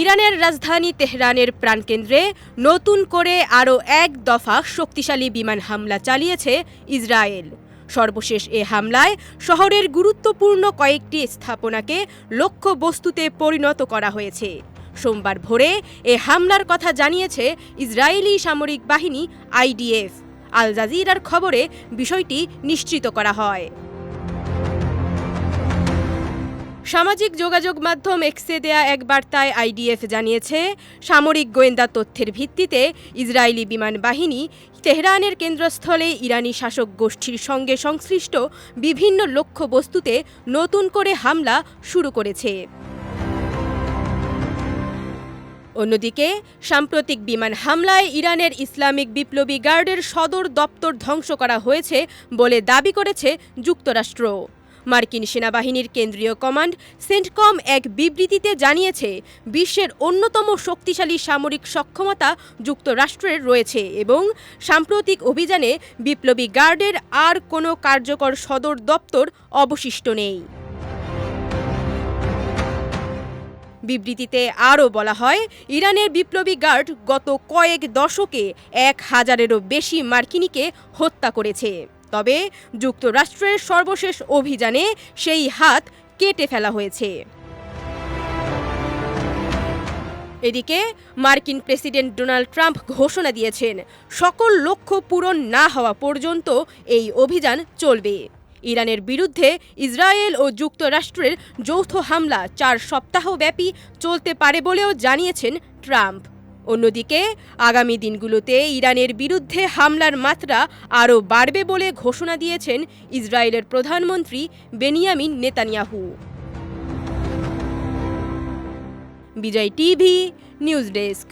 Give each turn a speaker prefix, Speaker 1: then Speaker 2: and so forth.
Speaker 1: ইরানের রাজধানী তেহরানের প্রাণকেন্দ্রে নতুন করে আরও এক দফা শক্তিশালী বিমান হামলা চালিয়েছে ইসরায়েল। সর্বশেষ এ হামলায় শহরের গুরুত্বপূর্ণ কয়েকটি স্থাপনাকে লক্ষ্যবস্তুতে পরিণত করা হয়েছে। সোমবার ভোরে এ হামলার কথা জানিয়েছে ইসরায়েলি সামরিক বাহিনী IDF। আল জাজিরার খবরে বিষয়টি নিশ্চিত করা হয়। সামাজিক যোগাযোগ মাধ্যম এক্সে দেয়া এক বার্তায় IDF জানিয়েছে, সামরিক গোয়েন্দা তথ্যের ভিত্তিতে ইসরায়েলি বিমান বাহিনী তেহরানের কেন্দ্রস্থলে ইরানি শাসক গোষ্ঠীর সঙ্গে সংশ্লিষ্ট বিভিন্ন লক্ষ্যবস্তুতে নতুন করে হামলা শুরু করেছে। অন্যদিকে সাম্প্রতিক বিমান হামলায় ইরানের ইসলামিক বিপ্লবী গার্ডের সদর দপ্তর ধ্বংস করা হয়েছে বলে দাবি করেছে যুক্তরাষ্ট্র। মার্কিন সেনাবাহিনীর কেন্দ্রীয় কমান্ড সেন্টকম এক বিবৃতিতে জানিয়েছে, বিশ্বের অন্যতম শক্তিশালী সামরিক সক্ষমতা যুক্তরাষ্ট্রের রয়েছে এবং সাম্প্রতিক অভিযানে বিপ্লবী গার্ডের আর কোনো কার্যকর সদর দপ্তর অবশিষ্ট নেই। বিবৃতিতে আরও বলা হয়, ইরানের বিপ্লবী গার্ড গত কয়েক দশকে 1000-এরও বেশি মার্কিনীকে হত্যা করেছে। তবে যুক্তরাষ্ট্রের সর্বশেষ অভিযানে সেই হাত কেটে ফেলা হয়েছে। এদিকে মার্কিন প্রেসিডেন্ট ডোনাল্ড ট্রাম্প ঘোষণা দিয়েছেন, সকল লক্ষ্য পূরণ না হওয়া পর্যন্ত এই অভিযান চলবে। ইরানের বিরুদ্ধে ইসরায়েল ও যুক্তরাষ্ট্রের যৌথ হামলা 4 সপ্তাহব্যাপী চলতে পারে বলেও জানিয়েছেন ট্রাম্প। অন্যদিকে আগামী দিনগুলোতে ইরানের বিরুদ্ধে হামলার মাত্রা আরও বাড়বে বলে ঘোষণা দিয়েছেন ইসরায়েলের প্রধানমন্ত্রী বেনিয়ামিন নেতানিয়াহু। বিজয় টিভি নিউজ ডেস্ক।